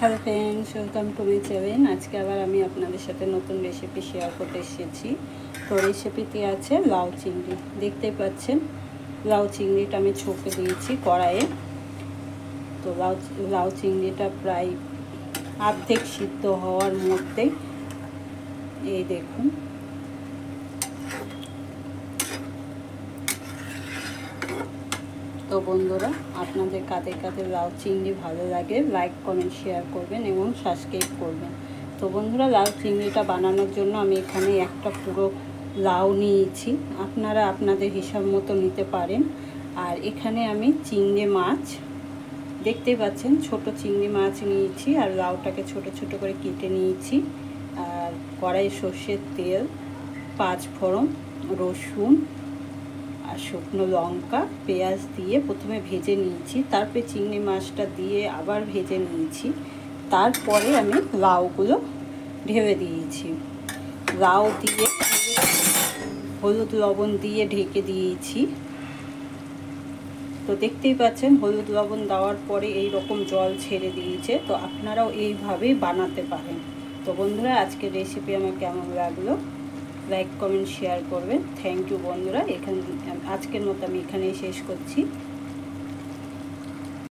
Hello friends, welcome to my channel. আজকে আবার আমি আপনাদের সাথে নতুন রেসিপি শেয়ার করতে এসেছি। তো রেসিপিটি আছে লাউ চিংড়ি। দেখতেই পাচ্ছেন লাউ চিংড়িটা আমি ছুঁকে দিয়েছি কড়াইয়ে। তো লাউ চিংড়িটা প্রায় অর্ধেক সিদ্ধ হওয়ার মধ্যেই এই দেখুন তো বন্ধুরা, আপনাদের কাদের কাদের লাউ চিংড়ি ভালো লাগে লাইক কমেন্ট শেয়ার করবেন এবং সাবস্ক্রাইব করবেন। তো বন্ধুরা, লাউ চিংড়িটা বানানোর জন্য আমি এখানে একটা পুরো লাউ নিয়েছি, আপনারা আপনাদের হিসাব মতো নিতে পারেন। আর এখানে আমি চিংড়ি মাছ, দেখতেই পাচ্ছেন ছোট চিংড়ি মাছ নিয়েছি, আর লাউটাকে ছোট ছোট করে কেটে নিয়েছি। আর কড়াই সর্ষের তেল, 5 ফোড়ন, রসুন আর শুকনো লঙ্কা, পেঁয়াজ দিয়ে প্রথমে ভেজে নিয়েছি, তারপরে চিংড়ি মাছটা দিয়ে আবার ভেজে নিয়েছি। তারপরে আমি লাউগুলো ঢেলে দিয়েছি, লাউ দিয়ে হলুদ লবণ দিয়ে ঢেকে দিয়েছি। তো দেখতেই পাচ্ছেন হলুদ লবণ দেওয়ার পরে এই রকম জল ছেড়ে দিয়েছে। তো আপনারাও এইভাবেই বানাতে পারেন। তো বন্ধুরা, আজকের রেসিপি আমার কেমন লাগলো লাইক কমেন্ট শেয়ার করবেন। থ্যাংক ইউ বন্ধুরা। আজকের মতো আমি এখানেই শেষ করছি।